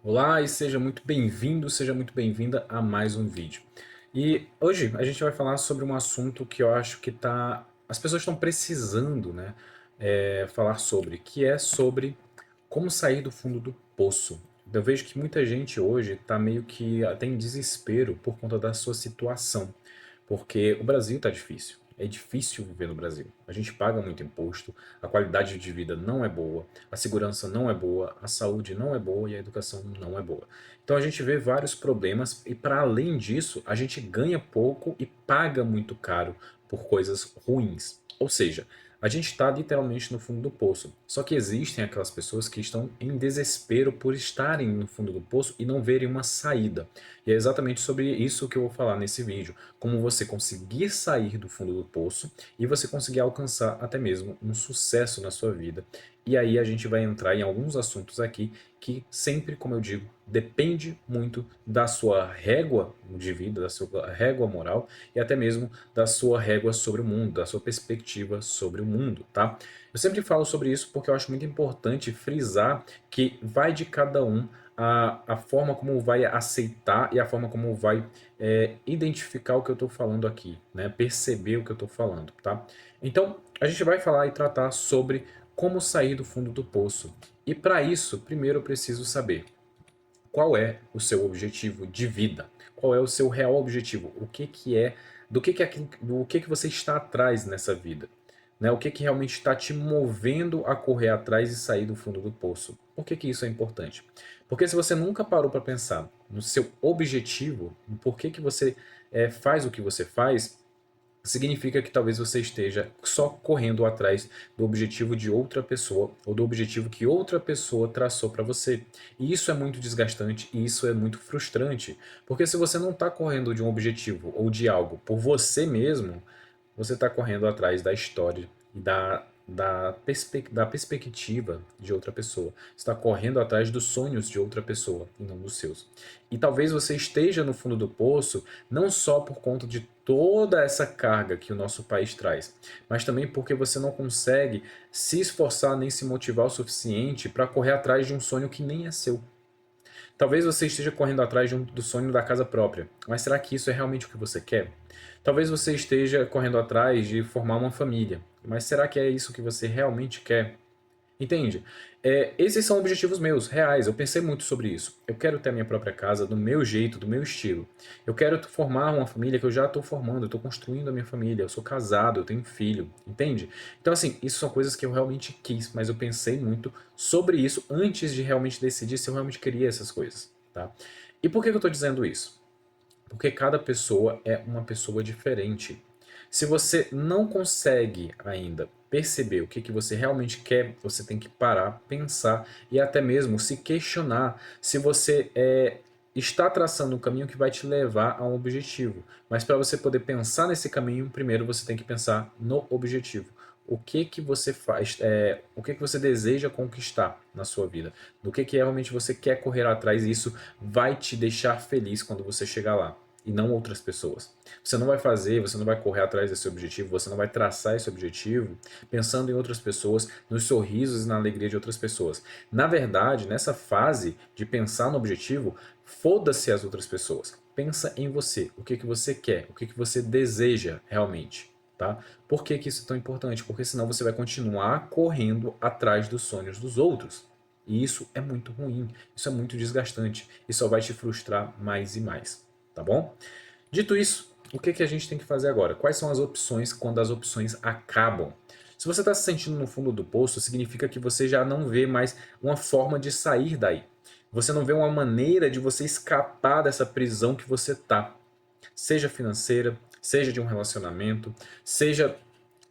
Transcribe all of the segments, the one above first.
Olá e seja muito bem-vindo, seja muito bem-vinda a mais um vídeo. E hoje a gente vai falar sobre um assunto que eu acho que as pessoas estão precisando, né, falar sobre, que é sobre como sair do fundo do poço. Eu vejo que muita gente hoje está meio que até em desespero por conta da sua situação, porque o Brasil está difícil. É difícil viver no Brasil. A gente paga muito imposto, a qualidade de vida não é boa, a segurança não é boa, a saúde não é boa e a educação não é boa. Então a gente vê vários problemas e, para além disso, a gente ganha pouco e paga muito caro por coisas ruins. Ou seja, a gente está literalmente no fundo do poço. Só que existem aquelas pessoas que estão em desespero por estarem no fundo do poço e não verem uma saída. E é exatamente sobre isso que eu vou falar nesse vídeo. Como você conseguir sair do fundo do poço e você conseguir alcançar até mesmo um sucesso na sua vida. E aí a gente vai entrar em alguns assuntos aqui que sempre, como eu digo, depende muito da sua régua de vida, da sua régua moral e até mesmo da sua régua sobre o mundo, da sua perspectiva sobre o mundo, tá? Eu sempre falo sobre isso porque eu acho muito importante frisar que vai de cada um a forma como vai aceitar e a forma como vai identificar o que eu estou falando aqui, né? Perceber o que eu estou falando, tá? Então, a gente vai falar e tratar sobre como sair do fundo do poço. E para isso, primeiro eu preciso saber qual é o seu objetivo de vida? Qual é o seu real objetivo? O que que é, do que você está atrás nessa vida? Né? O que que realmente está te movendo a correr atrás e sair do fundo do poço? Por que que isso é importante? Porque se você nunca parou para pensar no seu objetivo, por que que você faz o que você faz, significa que talvez você esteja só correndo atrás do objetivo de outra pessoa ou do objetivo que outra pessoa traçou para você. E isso é muito desgastante e isso é muito frustrante, porque se você não está correndo de um objetivo ou de algo por você mesmo, você está correndo atrás da história e da perspectiva de outra pessoa. Você está correndo atrás dos sonhos de outra pessoa e não dos seus. E talvez você esteja no fundo do poço não só por conta de toda essa carga que o nosso país traz, mas também porque você não consegue se esforçar nem se motivar o suficiente para correr atrás de um sonho que nem é seu. Talvez você esteja correndo atrás do sonho da casa própria, mas será que isso é realmente o que você quer? Talvez você esteja correndo atrás de formar uma família, mas será que é isso que você realmente quer? Entende? Esses são objetivos meus, reais. Eu pensei muito sobre isso. Eu quero ter a minha própria casa do meu jeito, do meu estilo. Eu quero formar uma família que eu já estou formando, eu estou construindo a minha família. Eu sou casado, eu tenho filho, entende? Então, assim, isso são coisas que eu realmente quis, mas eu pensei muito sobre isso antes de realmente decidir se eu realmente queria essas coisas, tá? E por que eu estou dizendo isso? Porque cada pessoa é uma pessoa diferente. Se você não consegue ainda perceber o que, que você realmente quer, você tem que parar, pensar e até mesmo se questionar se você está traçando um caminho que vai te levar a um objetivo. Mas para você poder pensar nesse caminho, primeiro você tem que pensar no objetivo. O que que você faz, o que que você deseja conquistar na sua vida, do que realmente você quer correr atrás, e isso vai te deixar feliz quando você chegar lá e não outras pessoas. Você não vai fazer, você não vai correr atrás desse objetivo, você não vai traçar esse objetivo pensando em outras pessoas, nos sorrisos e na alegria de outras pessoas. Na verdade, nessa fase de pensar no objetivo, foda-se as outras pessoas. Pensa em você, o que que você quer, o que que você deseja realmente. Tá? Por que que isso é tão importante? Porque senão você vai continuar correndo atrás dos sonhos dos outros. E isso é muito ruim, isso é muito desgastante e só vai te frustrar mais e mais, tá bom? Dito isso, o que que a gente tem que fazer agora? Quais são as opções quando as opções acabam? Se você está se sentindo no fundo do poço, significa que você já não vê mais uma forma de sair daí. Você não vê uma maneira de você escapar dessa prisão que você tá. Seja financeira, seja de um relacionamento, seja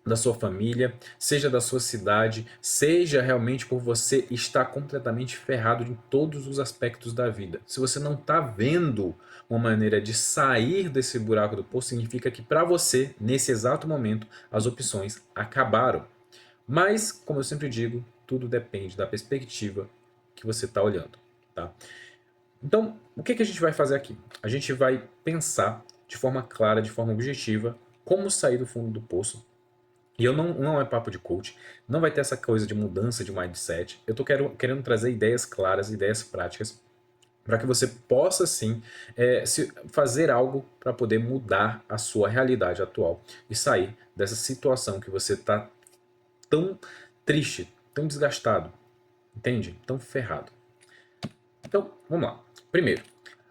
da sua família, seja da sua cidade, seja realmente por você estar completamente ferrado em todos os aspectos da vida. Se você não está vendo uma maneira de sair desse buraco do poço, significa que para você, nesse exato momento, as opções acabaram. Mas, como eu sempre digo, tudo depende da perspectiva que você está olhando. Tá? Então, o que que a gente vai fazer aqui? A gente vai pensar de forma clara, de forma objetiva, como sair do fundo do poço. E eu não é papo de coach, não vai ter essa coisa de mudança de mindset. Eu tô querendo trazer ideias claras, ideias práticas, para que você possa sim fazer algo para poder mudar a sua realidade atual e sair dessa situação que você está tão triste, tão desgastado, entende? Tão ferrado. Então, vamos lá. Primeiro,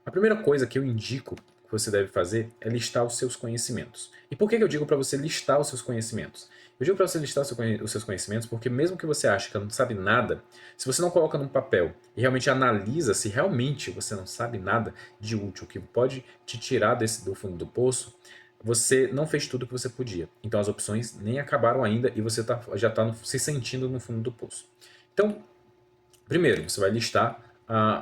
a primeira coisa que eu indico que você deve fazer é listar os seus conhecimentos. E por que que eu digo para você listar os seus conhecimentos? Eu digo para você listar os seus conhecimentos porque mesmo que você ache que não sabe nada, se você não coloca num papel e realmente analisa se realmente você não sabe nada de útil que pode te tirar do fundo do poço, você não fez tudo o que você podia. Então as opções nem acabaram ainda e você já está se sentindo no fundo do poço. Então, primeiro, você vai listar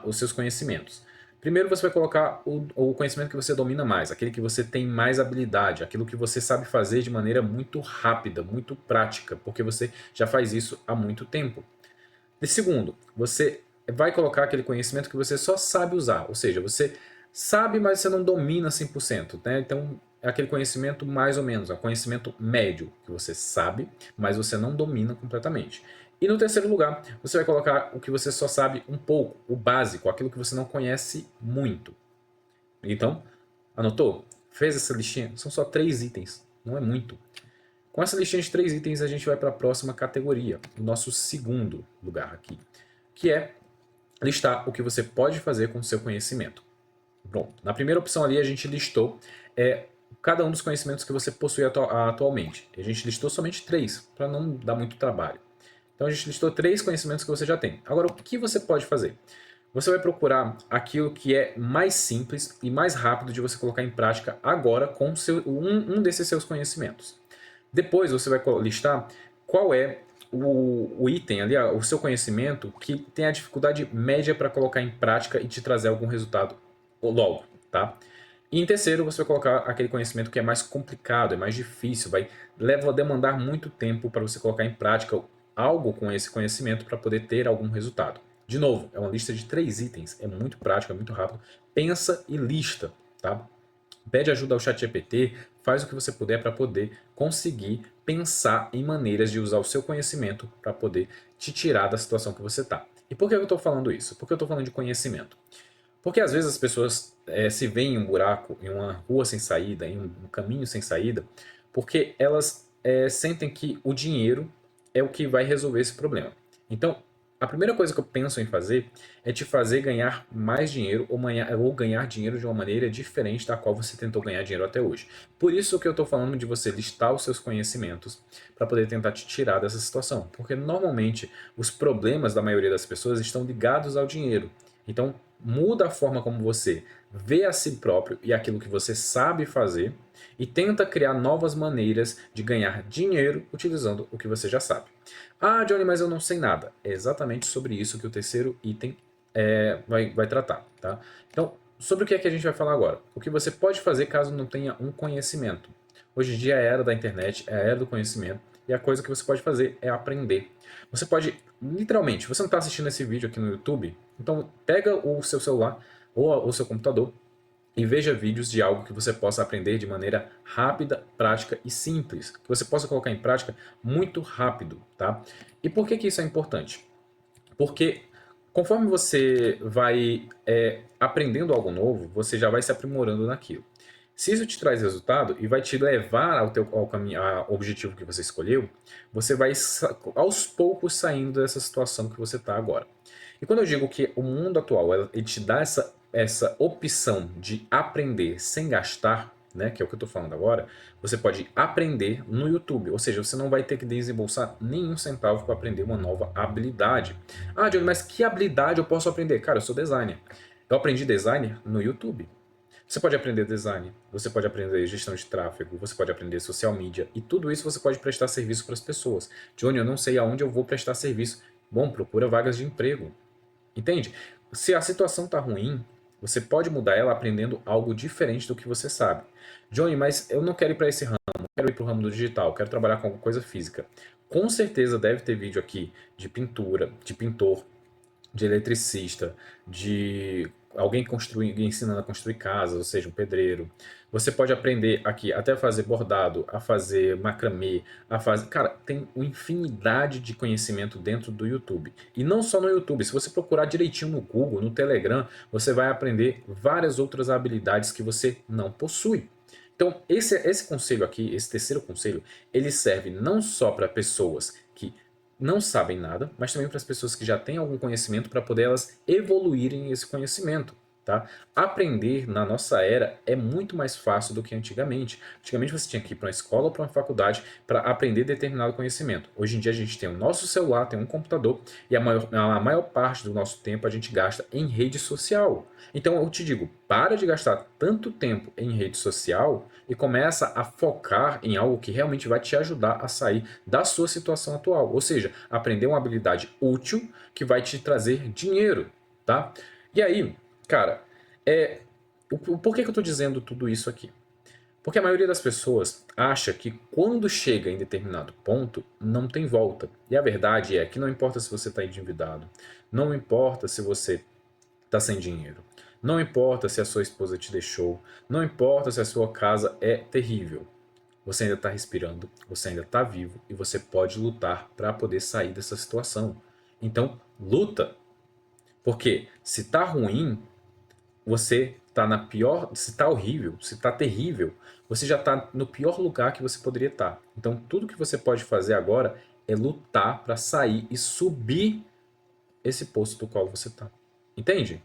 os seus conhecimentos. Primeiro você vai colocar o conhecimento que você domina mais, aquele que você tem mais habilidade, aquilo que você sabe fazer de maneira muito rápida, muito prática, porque você já faz isso há muito tempo. E segundo, você vai colocar aquele conhecimento que você só sabe usar, ou seja, você sabe, mas você não domina 100%, né? Então, é aquele conhecimento mais ou menos, é um conhecimento médio, que você sabe, mas você não domina completamente. E no terceiro lugar, você vai colocar o que você só sabe um pouco, o básico, aquilo que você não conhece muito. Então, anotou? Fez essa listinha? São só 3 itens, não é muito. Com essa listinha de 3 itens, a gente vai para a próxima categoria, o nosso segundo lugar aqui, que é listar o que você pode fazer com o seu conhecimento. Bom, na primeira opção ali a gente listou cada um dos conhecimentos que você possui atualmente. A gente listou somente 3, para não dar muito trabalho. Então a gente listou 3 conhecimentos que você já tem. Agora, o que você pode fazer? Você vai procurar aquilo que é mais simples e mais rápido de você colocar em prática agora com um desses seus conhecimentos. Depois você vai listar qual é o item ali, o seu conhecimento, que tem a dificuldade média para colocar em prática e te trazer algum resultado logo, tá? E em terceiro, você vai colocar aquele conhecimento que é mais complicado, é mais difícil, vai demandar muito tempo para você colocar em prática algo com esse conhecimento para poder ter algum resultado. De novo, é uma lista de 3 itens, é muito prático, é muito rápido. Pensa e lista, tá? Pede ajuda ao ChatGPT, faz o que você puder para poder conseguir pensar em maneiras de usar o seu conhecimento para poder te tirar da situação que você está. E por que eu estou falando isso? Porque eu estou falando de conhecimento. Porque às vezes as pessoas se veem em um buraco, em uma rua sem saída, em um caminho sem saída, porque elas sentem que o dinheiro é o que vai resolver esse problema. Então, a primeira coisa que eu penso em fazer é te fazer ganhar mais dinheiro ou ganhar dinheiro de uma maneira diferente da qual você tentou ganhar dinheiro até hoje. Por isso que eu estou falando de você listar os seus conhecimentos para poder tentar te tirar dessa situação. Porque normalmente os problemas da maioria das pessoas estão ligados ao dinheiro. Então, muda a forma como você vê a si próprio e aquilo que você sabe fazer e tenta criar novas maneiras de ganhar dinheiro utilizando o que você já sabe. Ah, Johnny, mas eu não sei nada. É exatamente sobre isso que o terceiro item vai tratar, tá? Então, sobre o que é que a gente vai falar agora? O que você pode fazer caso não tenha um conhecimento. Hoje em dia é a era da internet, é a era do conhecimento, e a coisa que você pode fazer é aprender. Você pode, literalmente, você não está assistindo esse vídeo aqui no YouTube, então pega o seu celular ou o seu computador e veja vídeos de algo que você possa aprender de maneira rápida, prática e simples, que você possa colocar em prática muito rápido, tá? E por que que isso é importante? Porque conforme você vai aprendendo algo novo, você já vai se aprimorando naquilo. Se isso te traz resultado e vai te levar ao caminho, ao objetivo que você escolheu, você vai aos poucos saindo dessa situação que você está agora. E quando eu digo que o mundo atual ele te dá essa opção de aprender sem gastar, né, que é o que eu estou falando agora, você pode aprender no YouTube, ou seja, você não vai ter que desembolsar nenhum centavo para aprender uma nova habilidade. Ah, Johnny, mas que habilidade eu posso aprender? Cara, eu sou designer. Eu aprendi design no YouTube. Você pode aprender design, você pode aprender gestão de tráfego, você pode aprender social media e tudo isso você pode prestar serviço para as pessoas. Johnny, eu não sei aonde eu vou prestar serviço. Bom, procura vagas de emprego. Entende? Se a situação está ruim, você pode mudar ela aprendendo algo diferente do que você sabe. Johnny, mas eu não quero ir para esse ramo, eu quero ir para o ramo do digital, quero trabalhar com alguma coisa física. Com certeza deve ter vídeo aqui de pintura, de pintor, de eletricista, de alguém ensinando a construir casas, ou seja, um pedreiro. Você pode aprender aqui até a fazer bordado, a fazer macramê, a fazer. Cara, tem uma infinidade de conhecimento dentro do YouTube. E não só no YouTube, se você procurar direitinho no Google, no Telegram, você vai aprender várias outras habilidades que você não possui. Então, esse conselho aqui, esse terceiro conselho, ele serve não só para pessoas que não sabem nada, mas também para as pessoas que já têm algum conhecimento para poder elas evoluírem esse conhecimento. Tá? Aprender na nossa era é muito mais fácil do que antigamente. Antigamente você tinha que ir para uma escola ou para uma faculdade para aprender determinado conhecimento. Hoje em dia a gente tem o nosso celular, tem um computador e a maior parte do nosso tempo a gente gasta em rede social. Então eu te digo, para de gastar tanto tempo em rede social e começa a focar em algo que realmente vai te ajudar a sair da sua situação atual. Ou seja, aprender uma habilidade útil que vai te trazer dinheiro, tá? E aí, cara, por que eu estou dizendo tudo isso aqui? Porque a maioria das pessoas acha que quando chega em determinado ponto, não tem volta. E a verdade é que não importa se você está endividado, não importa se você está sem dinheiro, não importa se a sua esposa te deixou, não importa se a sua casa é terrível. Você ainda está respirando, você ainda está vivo e você pode lutar para poder sair dessa situação. Então, luta. Porque se tá ruim, você tá na pior, se tá horrível, se tá terrível, você já tá no pior lugar que você poderia estar. Então, tudo que você pode fazer agora é lutar para sair e subir esse poço do qual você tá. Entende?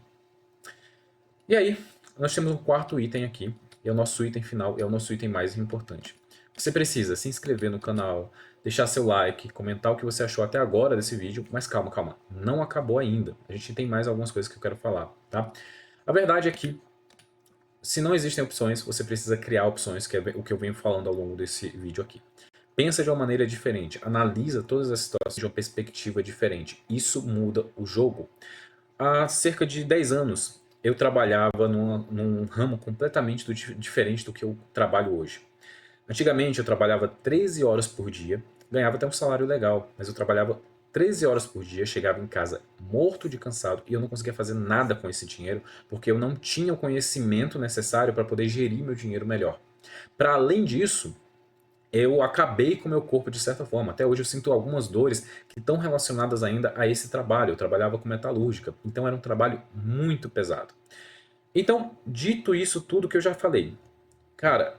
E aí, nós temos um quarto item aqui, é o nosso item final, é o nosso item mais importante. Você precisa se inscrever no canal, deixar seu like, comentar o que você achou até agora desse vídeo, mas calma, calma, não acabou ainda. A gente tem mais algumas coisas que eu quero falar, tá? A verdade é que, se não existem opções, você precisa criar opções, que é o que eu venho falando ao longo desse vídeo aqui. Pensa de uma maneira diferente, analisa todas as situações de uma perspectiva diferente. Isso muda o jogo. Há cerca de 10 anos, eu trabalhava num ramo completamente diferente do que eu trabalho hoje. Antigamente, eu trabalhava 13 horas por dia, ganhava até um salário legal, mas eu trabalhava 13 horas por dia, chegava em casa morto de cansado e eu não conseguia fazer nada com esse dinheiro porque eu não tinha o conhecimento necessário para poder gerir meu dinheiro melhor. Para além disso, eu acabei com o meu corpo de certa forma. Até hoje eu sinto algumas dores que estão relacionadas ainda a esse trabalho. Eu trabalhava com metalúrgica, então era um trabalho muito pesado. Então, dito isso tudo que eu já falei, cara,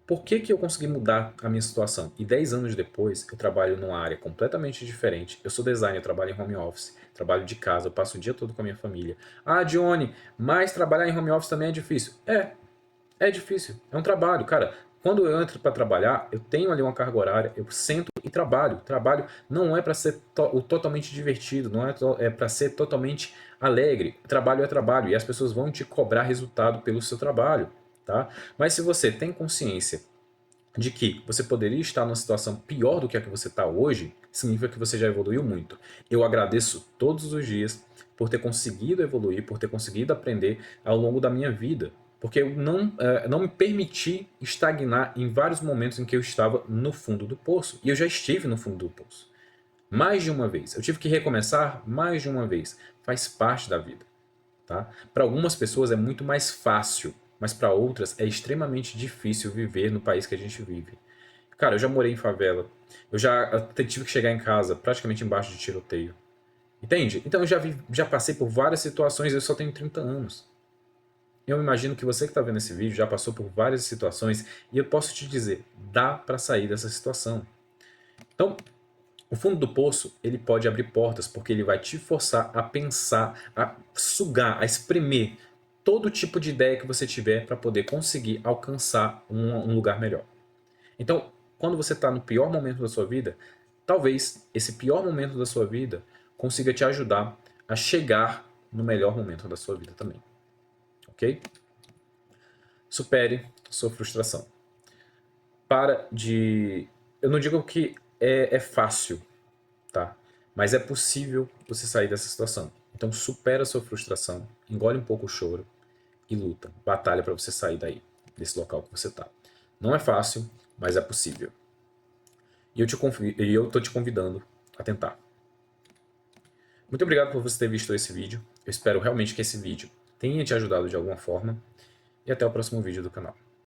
por que que eu consegui mudar a minha situação? E 10 anos depois, eu trabalho numa área completamente diferente. Eu sou designer, eu trabalho em home office, trabalho de casa, eu passo o dia todo com a minha família. Ah, Johnny, mas trabalhar em home office também é difícil. É difícil, é um trabalho, cara. Quando eu entro para trabalhar, eu tenho ali uma carga horária, eu sento e trabalho. Trabalho não é para ser totalmente divertido, não é para ser totalmente alegre. Trabalho é trabalho e as pessoas vão te cobrar resultado pelo seu trabalho, tá? Mas se você tem consciência de que você poderia estar numa situação pior do que a que você está hoje, significa que você já evoluiu muito. Eu agradeço todos os dias por ter conseguido evoluir, por ter conseguido aprender ao longo da minha vida. Porque eu não me permiti estagnar em vários momentos em que eu estava no fundo do poço. E eu já estive no fundo do poço. Mais de uma vez. Eu tive que recomeçar mais de uma vez. Faz parte da vida. Tá? Para algumas pessoas é muito mais fácil, mas para outras é extremamente difícil viver no país que a gente vive. Cara, eu já morei em favela, eu já até tive que chegar em casa praticamente embaixo de tiroteio. Entende? Então eu já passei por várias situações, eu só tenho 30 anos. Eu imagino que você que está vendo esse vídeo já passou por várias situações e eu posso te dizer, dá para sair dessa situação. Então, o fundo do poço, ele pode abrir portas porque ele vai te forçar a pensar, a sugar, a espremer todo tipo de ideia que você tiver para poder conseguir alcançar um lugar melhor. Então, quando você está no pior momento da sua vida, talvez esse pior momento da sua vida consiga te ajudar a chegar no melhor momento da sua vida também. Ok? Supere sua frustração. Para de. Eu não digo que é fácil, tá? Mas é possível você sair dessa situação. Então supera a sua frustração, engole um pouco o choro e luta, batalha para você sair daí, desse local que você está. Não é fácil, mas é possível. E eu tô te convidando a tentar. Muito obrigado por você ter visto esse vídeo. Eu espero realmente que esse vídeo tenha te ajudado de alguma forma. E até o próximo vídeo do canal.